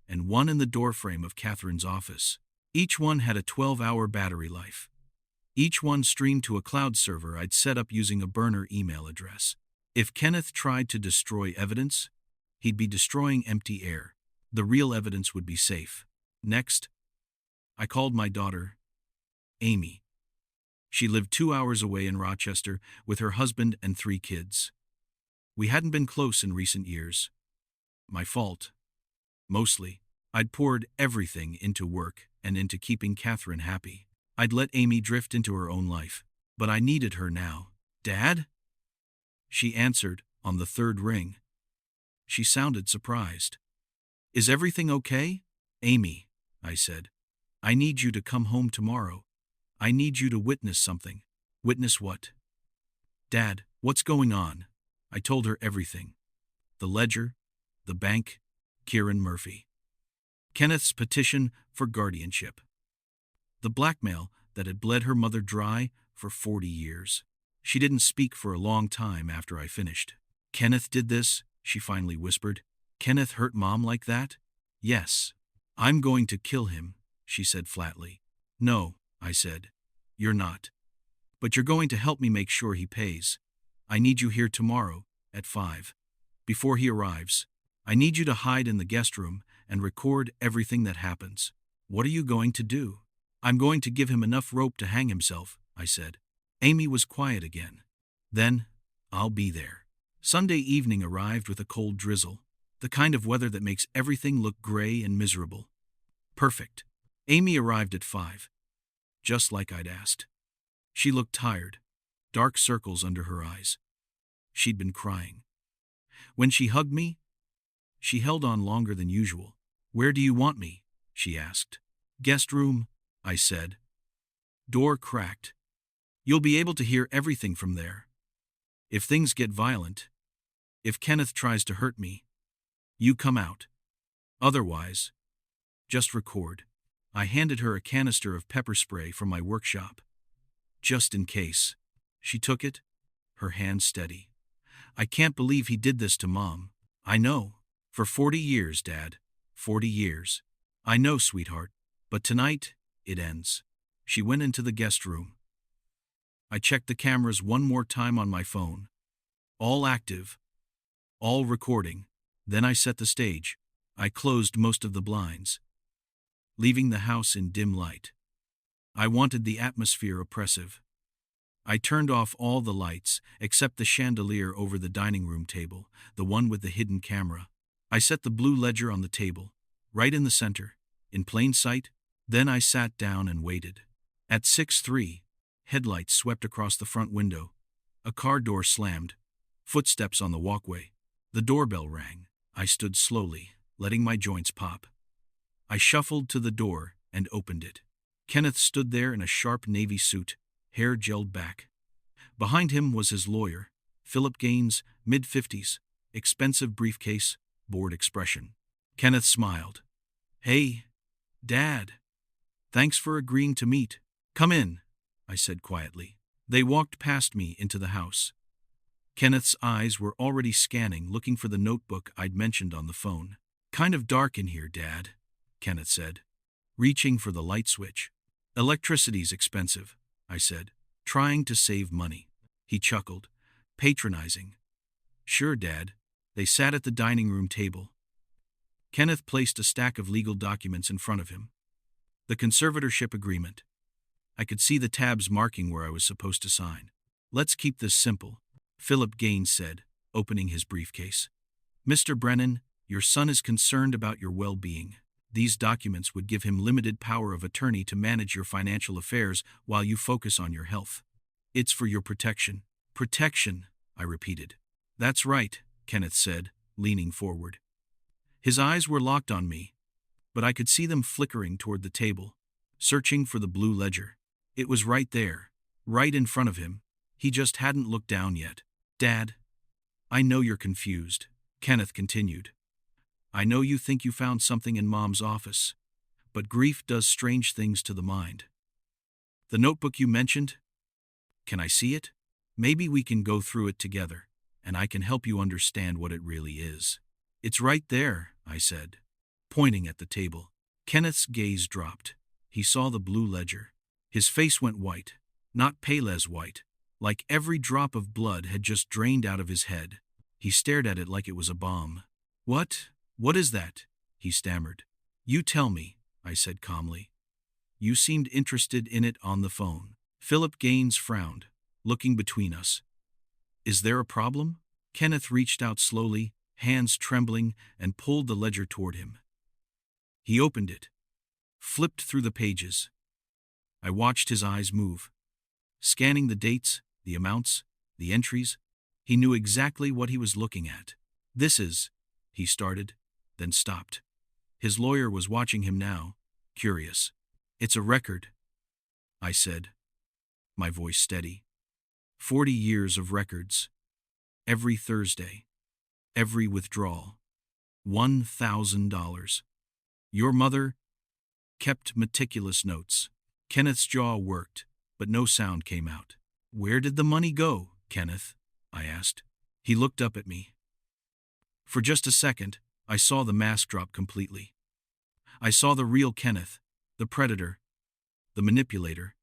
and one in the doorframe of Catherine's office. Each one had a 12-hour battery life. Each one streamed to a cloud server I'd set up using a burner email address. If Kenneth tried to destroy evidence, he'd be destroying empty air. The real evidence would be safe. Next, I called my daughter, Amy. She lived 2 hours away in Rochester with her husband and 3 kids. We hadn't been close in recent years. My fault. Mostly. I'd poured everything into work and into keeping Catherine happy. I'd let Amy drift into her own life. But I needed her now. Dad? She answered on the 3rd ring. She sounded surprised. Is everything okay? Amy, I said. I need you to come home tomorrow. I need you to witness something. Witness what? Dad, what's going on? I told her everything. The ledger, the bank, Kieran Murphy. Kenneth's petition for guardianship. The blackmail that had bled her mother dry for 40 years. She didn't speak for a long time after I finished. Kenneth did this, she finally whispered. Kenneth hurt Mom like that? Yes. I'm going to kill him, she said flatly. No, I said. You're not. But you're going to help me make sure he pays. I need you here tomorrow, at 5. Before he arrives, I need you to hide in the guest room and record everything that happens. What are you going to do? I'm going to give him enough rope to hang himself, I said. Amy was quiet again. Then, I'll be there. Sunday evening arrived with a cold drizzle. The kind of weather that makes everything look gray and miserable. Perfect. Amy arrived at 5, just like I'd asked. She looked tired, dark circles under her eyes. She'd been crying. When she hugged me, she held on longer than usual. "Where do you want me?" she asked. "Guest room," I said. Door cracked. "You'll be able to hear everything from there. If things get violent, if Kenneth tries to hurt me, you come out. Otherwise, just record." I handed her a canister of pepper spray from my workshop. "Just in case." She took it, her hand steady. "I can't believe he did this to Mom." "I know. For 40 years, Dad. 40 years. I know, sweetheart. But tonight, it ends." She went into the guest room. I checked the cameras one more time on my phone. All active. All recording. Then I set the stage. I closed most of the blinds, leaving the house in dim light. I wanted the atmosphere oppressive. I turned off all the lights, except the chandelier over the dining room table, the one with the hidden camera. I set the blue ledger on the table, right in the center, in plain sight. Then I sat down and waited. At 6:03, headlights swept across the front window. A car door slammed. Footsteps on the walkway. The doorbell rang. I stood slowly, letting my joints pop. I shuffled to the door and opened it. Kenneth stood there in a sharp navy suit, hair gelled back. Behind him was his lawyer, Philip Gaines, mid-50s, expensive briefcase, bored expression. Kenneth smiled. "Hey, Dad. Thanks for agreeing to meet. Come in," I said quietly. They walked past me into the house. Kenneth's eyes were already scanning, looking for the notebook I'd mentioned on the phone. "Kind of dark in here, Dad," Kenneth said, reaching for the light switch. "Electricity's expensive," I said, trying to save money. He chuckled, patronizing. "Sure, Dad." They sat at the dining room table. Kenneth placed a stack of legal documents in front of him. The conservatorship agreement. I could see the tabs marking where I was supposed to sign. "Let's keep this simple," Philip Gaines said, opening his briefcase. "Mr. Brennan, your son is concerned about your well-being. These documents would give him limited power of attorney to manage your financial affairs while you focus on your health. It's for your protection." "Protection," I repeated. "That's right," Kenneth said, leaning forward. His eyes were locked on me, but I could see them flickering toward the table, searching for the blue ledger. It was right there, right in front of him. He just hadn't looked down yet. "Dad, I know you're confused," Kenneth continued. "I know you think you found something in Mom's office, but grief does strange things to the mind. The notebook you mentioned, can I see it? Maybe we can go through it together, and I can help you understand what it really is." "It's right there," I said, pointing at the table. Kenneth's gaze dropped. He saw the blue ledger. His face went white, not Pele's white, like every drop of blood had just drained out of his head. He stared at it like it was a bomb. What is that?" he stammered. "You tell me," I said calmly. "You seemed interested in it on the phone." Philip Gaines frowned, looking between us. "Is there a problem?" Kenneth reached out slowly, hands trembling, and pulled the ledger toward him. He opened it, flipped through the pages. I watched his eyes move, scanning the dates, the amounts, the entries. He knew exactly what he was looking at. "This is," he started, then stopped. His lawyer was watching him now, curious. "It's a record," I said, my voice steady. 40 years of records. Every Thursday. Every withdrawal. $1,000. Your mother kept meticulous notes. Kenneth's jaw worked, but no sound came out. "Where did the money go, Kenneth?" I asked. He looked up at me. For just a second, I saw the mask drop completely. I saw the real Kenneth, the predator, the manipulator,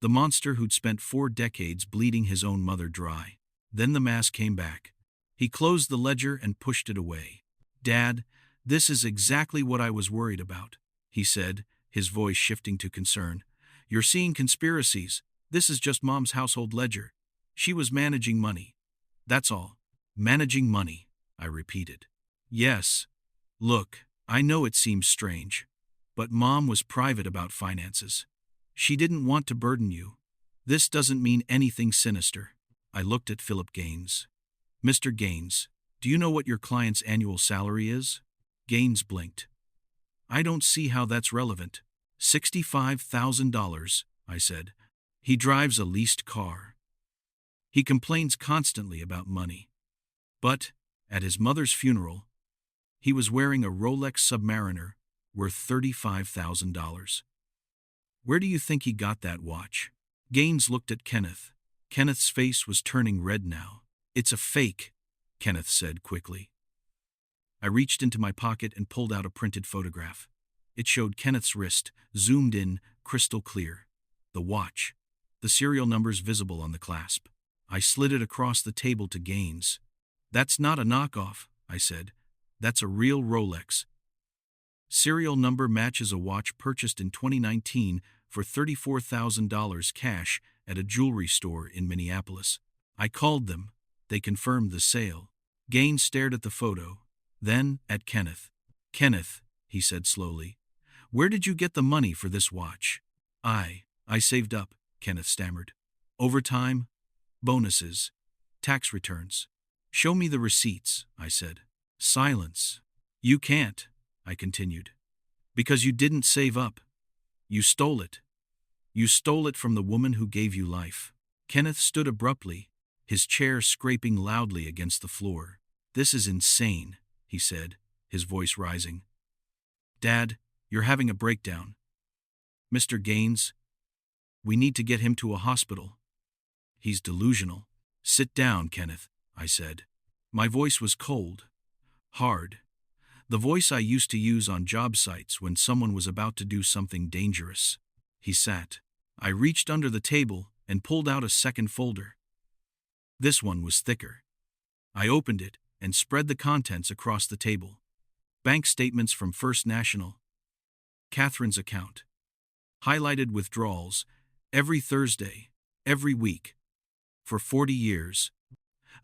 the monster who'd spent 4 decades bleeding his own mother dry. Then the mask came back. He closed the ledger and pushed it away. "Dad, this is exactly what I was worried about," he said, his voice shifting to concern. "You're seeing conspiracies. This is just Mom's household ledger. She was managing money. That's all." "Managing money," I repeated. Yes. Look, I know it seems strange, but Mom was private about finances. She didn't want to burden you. This doesn't mean anything sinister. I looked at Philip Gaines. Mr. Gaines, do you know what your client's annual salary is? Gaines blinked. I don't see how that's relevant. $65,000, I said. He drives a leased car. He complains constantly about money. But, at his mother's funeral, he was wearing a Rolex Submariner worth $35,000. Where do you think he got that watch? Gaines looked at Kenneth. Kenneth's face was turning red now. It's a fake, Kenneth said quickly. I reached into my pocket and pulled out a printed photograph. It showed Kenneth's wrist, zoomed in, crystal clear. The watch. The serial numbers visible on the clasp. I slid it across the table to Gaines. That's not a knockoff, I said. That's a real Rolex. Serial number matches a watch purchased in 2019 for $34,000 cash at a jewelry store in Minneapolis. I called them. They confirmed the sale. Gaines stared at the photo, then at Kenneth. Kenneth, he said slowly, where did you get the money for this watch? I saved up, Kenneth stammered. Overtime, bonuses, tax returns. Show me the receipts, I said. Silence. You can't, I continued. Because you didn't save up. You stole it. You stole it from the woman who gave you life. Kenneth stood abruptly, his chair scraping loudly against the floor. This is insane, he said, his voice rising. Dad, you're having a breakdown. Mr. Gaines, we need to get him to a hospital. He's delusional. Sit down, Kenneth, I said. My voice was cold, hard. The voice I used to use on job sites when someone was about to do something dangerous. He sat. I reached under the table and pulled out a second folder. This one was thicker. I opened it and spread the contents across the table. Bank statements from First National. Catherine's account. Highlighted withdrawals, every Thursday, every week. For 40 years.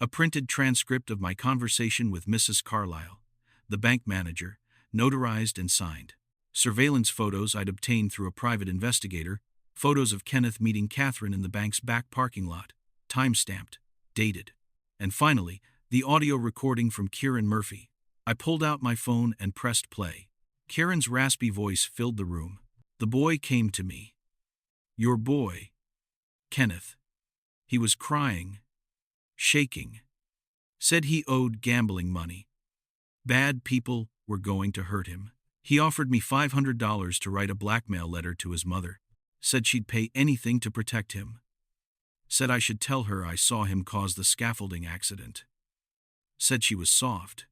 A printed transcript of my conversation with Mrs. Carlyle, the bank manager, notarized and signed. Surveillance photos I'd obtained through a private investigator, photos of Kenneth meeting Catherine in the bank's back parking lot, time-stamped, dated. And finally, the audio recording from Kieran Murphy. I pulled out my phone and pressed play. Kieran's raspy voice filled the room. The boy came to me. Your boy, Kenneth. He was crying, shaking. Said he owed gambling money. Bad people were going to hurt him. He offered me $500 to write a blackmail letter to his mother. Said she'd pay anything to protect him. Said I should tell her I saw him cause the scaffolding accident. Said she was soft.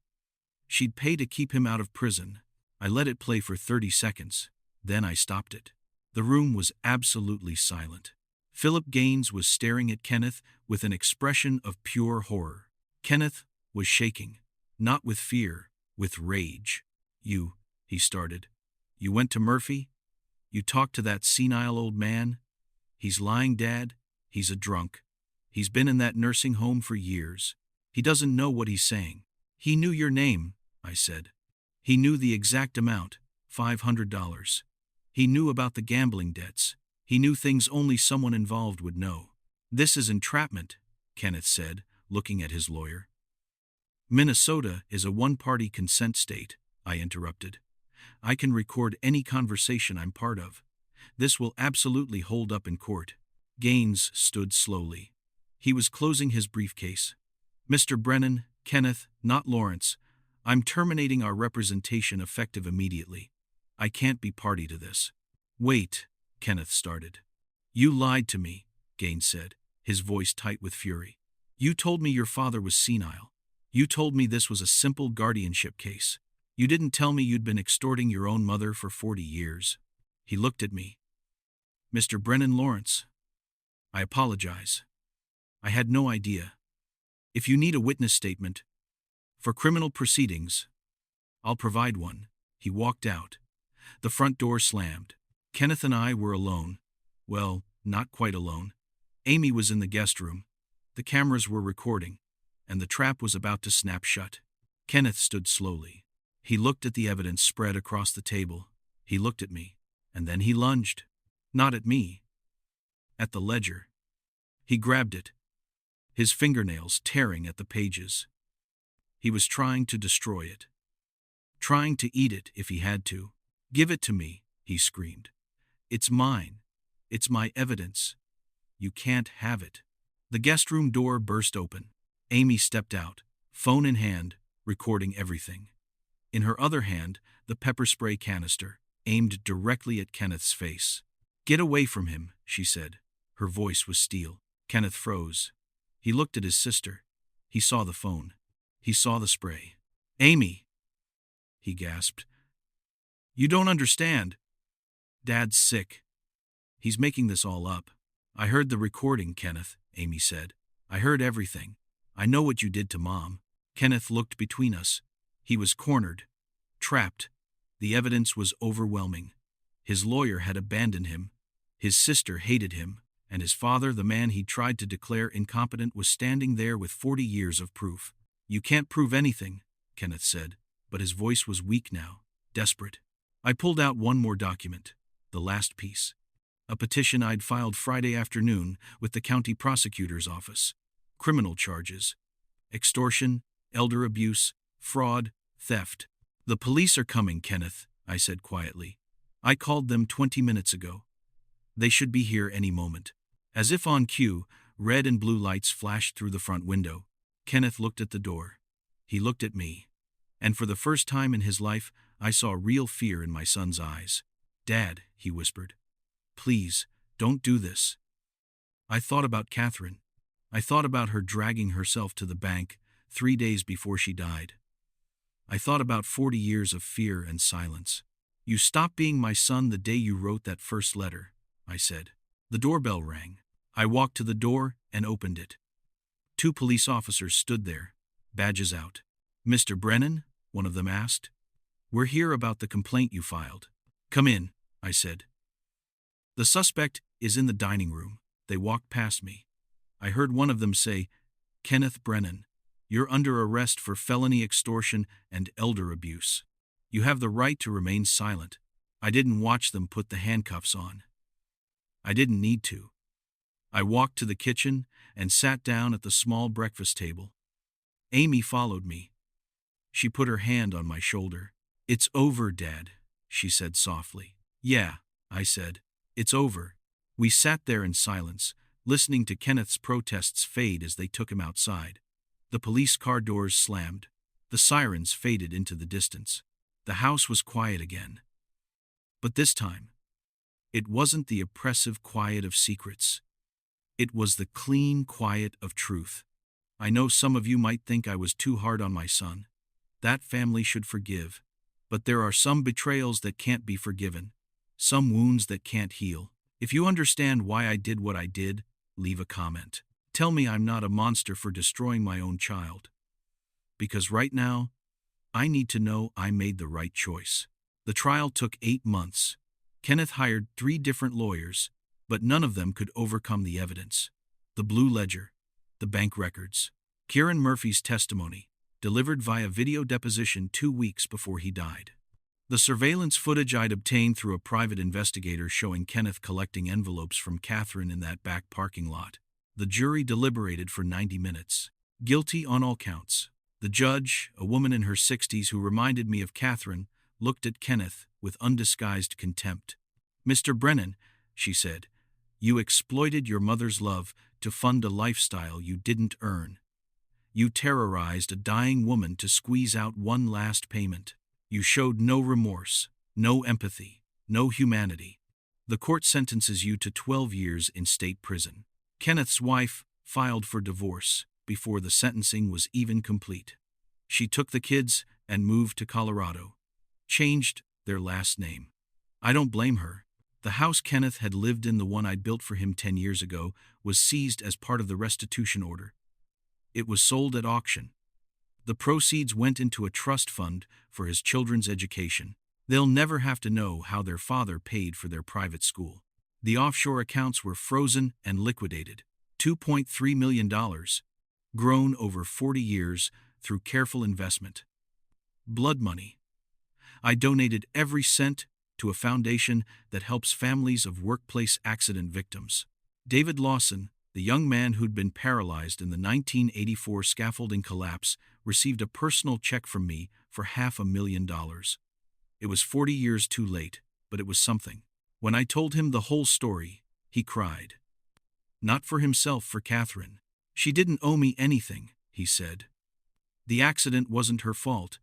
She'd pay to keep him out of prison. I let it play for 30 seconds. Then I stopped it. The room was absolutely silent. Philip Gaines was staring at Kenneth with an expression of pure horror. Kenneth was shaking, not with fear, with rage. You, he started. You went to Murphy? You talked to that senile old man? He's lying, Dad. He's a drunk. He's been in that nursing home for years. He doesn't know what he's saying. He knew your name, I said. He knew the exact amount, $500. He knew about the gambling debts. He knew things only someone involved would know. This is entrapment, Kenneth said, looking at his lawyer. Minnesota is a one-party consent state, I interrupted. I can record any conversation I'm part of. This will absolutely hold up in court. Gaines stood slowly. He was closing his briefcase. Mr. Brennan, Kenneth, not Lawrence, I'm terminating our representation effective immediately. I can't be party to this. Wait, Kenneth started. You lied to me, Gaines said, his voice tight with fury. You told me your father was senile. You told me this was a simple guardianship case. You didn't tell me you'd been extorting your own mother for 40 years. He looked at me. Mr. Brennan Lawrence, I apologize. I had no idea. If you need a witness statement for criminal proceedings, I'll provide one. He walked out. The front door slammed. Kenneth and I were alone. Well, not quite alone. Amy was in the guest room. The cameras were recording, and the trap was about to snap shut. Kenneth stood slowly. He looked at the evidence spread across the table. He looked at me, and then he lunged. Not at me. At the ledger. He grabbed it, his fingernails tearing at the pages. He was trying to destroy it. Trying to eat it if he had to. "Give it to me," he screamed. "It's mine. It's my evidence. You can't have it." The guest room door burst open. Amy stepped out, phone in hand, recording everything. In her other hand, the pepper spray canister, aimed directly at Kenneth's face. "Get away from him," she said. Her voice was steel. Kenneth froze. He looked at his sister. He saw the phone. He saw the spray. "Amy!" he gasped. "You don't understand. Dad's sick. He's making this all up." "I heard the recording, Kenneth," Amy said. "I heard everything. I know what you did to Mom." Kenneth looked between us. He was cornered, trapped. The evidence was overwhelming. His lawyer had abandoned him. His sister hated him. And his father, the man he tried to declare incompetent, was standing there with 40 years of proof. "You can't prove anything," Kenneth said, but his voice was weak now, desperate. I pulled out one more document, the last piece. A petition I'd filed Friday afternoon with the county prosecutor's office. Criminal charges. Extortion, elder abuse, fraud, theft. "The police are coming, Kenneth," I said quietly. "I called them 20 minutes ago. They should be here any moment." As if on cue, red and blue lights flashed through the front window. Kenneth looked at the door. He looked at me. And for the first time in his life, I saw real fear in my son's eyes. "Dad," he whispered. "Please, don't do this." I thought about Catherine. I thought about her dragging herself to the bank 3 days before she died. I thought about 40 years of fear and silence. "You stopped being my son the day you wrote that first letter," I said. The doorbell rang. I walked to the door and opened it. 2 police officers stood there, badges out. "Mr. Brennan?" one of them asked. "We're here about the complaint you filed." "Come in," I said. "The suspect is in the dining room." They walked past me. I heard one of them say, "Kenneth Brennan, you're under arrest for felony extortion and elder abuse. You have the right to remain silent." I didn't watch them put the handcuffs on. I didn't need to. I walked to the kitchen and sat down at the small breakfast table. Amy followed me. She put her hand on my shoulder. "It's over, Dad," she said softly. "Yeah," I said. "It's over." We sat there in silence, listening to Kenneth's protests fade as they took him outside. The police car doors slammed. The sirens faded into the distance. The house was quiet again. But this time, it wasn't the oppressive quiet of secrets. It was the clean quiet of truth. I know some of you might think I was too hard on my son. That family should forgive. But there are some betrayals that can't be forgiven. Some wounds that can't heal. If you understand why I did what I did, leave a comment. Tell me I'm not a monster for destroying my own child. Because right now, I need to know I made the right choice. The trial took 8 months. Kenneth hired 3 different lawyers, but none of them could overcome the evidence. The blue ledger, the bank records, Kieran Murphy's testimony, delivered via video deposition 2 weeks before he died. The surveillance footage I'd obtained through a private investigator showing Kenneth collecting envelopes from Catherine in that back parking lot. The jury deliberated for 90 minutes. Guilty on all counts. The judge, a woman in her 60s who reminded me of Catherine, looked at Kenneth with undisguised contempt. "Mr. Brennan," she said, "you exploited your mother's love to fund a lifestyle you didn't earn. You terrorized a dying woman to squeeze out one last payment. You showed no remorse, no empathy, no humanity. The court sentences you to 12 years in state prison." Kenneth's wife filed for divorce before the sentencing was even complete. She took the kids and moved to Colorado. Changed their last name. I don't blame her. The house Kenneth had lived in, the one I'd built for him 10 years ago, was seized as part of the restitution order. It was sold at auction. The proceeds went into a trust fund for his children's education. They'll never have to know how their father paid for their private school. The offshore accounts were frozen and liquidated. $2.3 million, grown over 40 years through careful investment. Blood money. I donated every cent to a foundation that helps families of workplace accident victims. David Lawson, the young man who'd been paralyzed in the 1984 scaffolding collapse, received a personal check from me for $500,000. It was 40 years too late, but it was something. When I told him the whole story, he cried. Not for himself, for Catherine. She didn't owe me anything, he said. The accident wasn't her fault.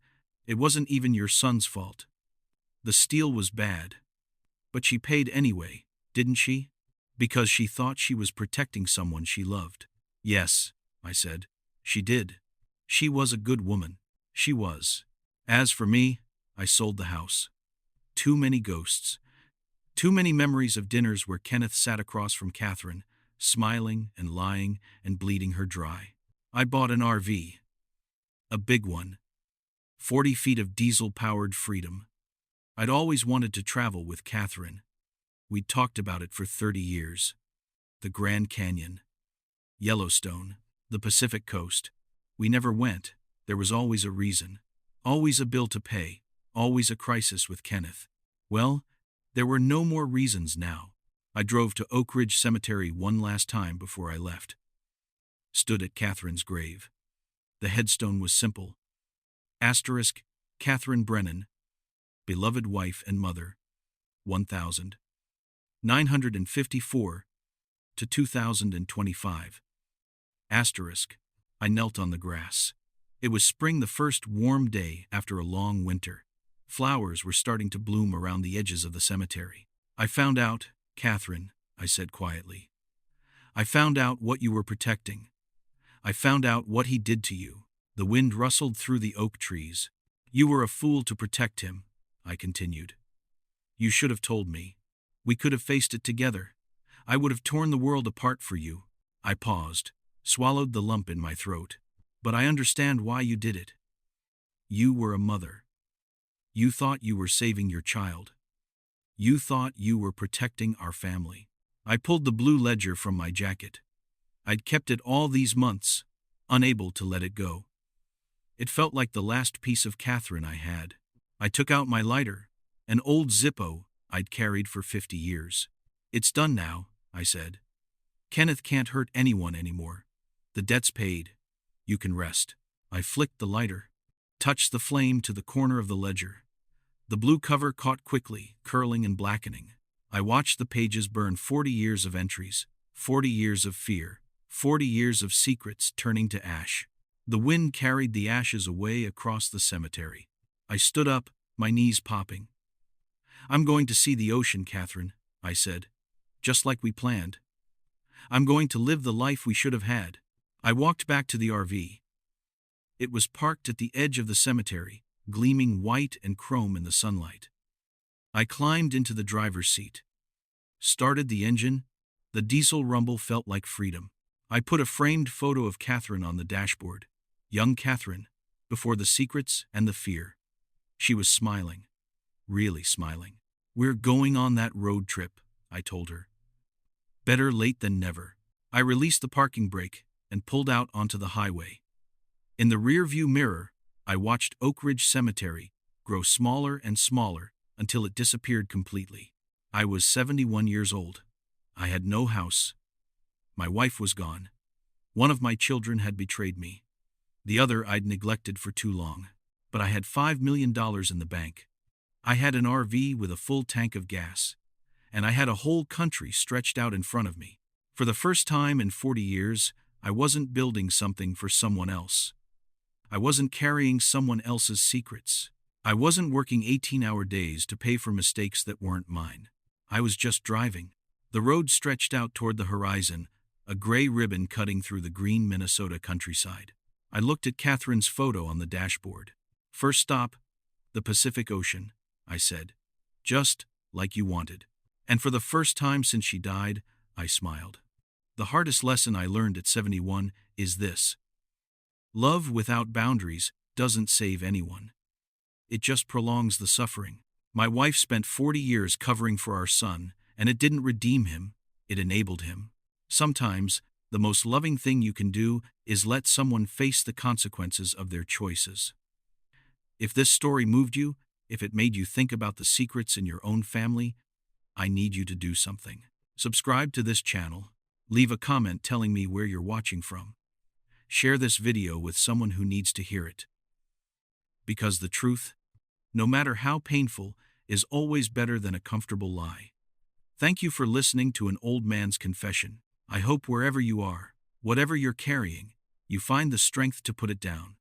It wasn't even your son's fault. The steel was bad. But she paid anyway, didn't she? Because she thought she was protecting someone she loved. Yes, I said. She did. She was a good woman. She was. As for me, I sold the house. Too many ghosts. Too many memories of dinners where Kenneth sat across from Catherine, smiling and lying and bleeding her dry. I bought an RV. A big one. 40 feet of diesel-powered freedom. I'd always wanted to travel with Catherine. We'd talked about it for 30 years. The Grand Canyon, Yellowstone, the Pacific Coast. We never went. There was always a reason. Always a bill to pay. Always a crisis with Kenneth. Well, there were no more reasons now. I drove to Oak Ridge Cemetery one last time before I left. Stood at Catherine's grave. The headstone was simple. Asterisk, Catherine Brennan, beloved wife and mother, 1954 to 2025. Asterisk, I knelt on the grass. It was spring, the first warm day after a long winter. Flowers were starting to bloom around the edges of the cemetery. I found out, Catherine, I said quietly. I found out what you were protecting. I found out what he did to you. The wind rustled through the oak trees. You were a fool to protect him, I continued. You should have told me. We could have faced it together. I would have torn the world apart for you. I paused, swallowed the lump in my throat. But I understand why you did it. You were a mother. You thought you were saving your child. You thought you were protecting our family. I pulled the blue ledger from my jacket. I'd kept it all these months, unable to let it go. It felt like the last piece of Catherine I had. I took out my lighter, an old Zippo I'd carried for 50 years. It's done now, I said. Kenneth can't hurt anyone anymore. The debt's paid. You can rest. I flicked the lighter, touched the flame to the corner of the ledger. The blue cover caught quickly, curling and blackening. I watched the pages burn. 40 years of entries, 40 years of fear, 40 years of secrets turning to ash. The wind carried the ashes away across the cemetery. I stood up, my knees popping. I'm going to see the ocean, Catherine, I said. Just like we planned. I'm going to live the life we should have had. I walked back to the RV. It was parked at the edge of the cemetery, gleaming white and chrome in the sunlight. I climbed into the driver's seat. Started the engine. The diesel rumble felt like freedom. I put a framed photo of Catherine on the dashboard. Young Catherine, before the secrets and the fear. She was smiling. Really smiling. We're going on that road trip, I told her. Better late than never. I released the parking brake and pulled out onto the highway. In the rearview mirror, I watched Oak Ridge Cemetery grow smaller and smaller until it disappeared completely. I was 71 years old. I had no house. My wife was gone. One of my children had betrayed me. The other I'd neglected for too long. But I had $5 million in the bank. I had an RV with a full tank of gas. And I had a whole country stretched out in front of me. For the first time in 40 years, I wasn't building something for someone else. I wasn't carrying someone else's secrets. I wasn't working 18-hour days to pay for mistakes that weren't mine. I was just driving. The road stretched out toward the horizon, a gray ribbon cutting through the green Minnesota countryside. I looked at Catherine's photo on the dashboard. First stop, the Pacific Ocean, I said. Just like you wanted. And for the first time since she died, I smiled. The hardest lesson I learned at 71 is this. Love without boundaries doesn't save anyone. It just prolongs the suffering. My wife spent 40 years covering for our son, and it didn't redeem him, it enabled him. Sometimes, the most loving thing you can do is let someone face the consequences of their choices. If this story moved you, if it made you think about the secrets in your own family, I need you to do something. Subscribe to this channel. Leave a comment telling me where you're watching from. Share this video with someone who needs to hear it. Because the truth, no matter how painful, is always better than a comfortable lie. Thank you for listening to an old man's confession. I hope wherever you are, whatever you're carrying, you find the strength to put it down.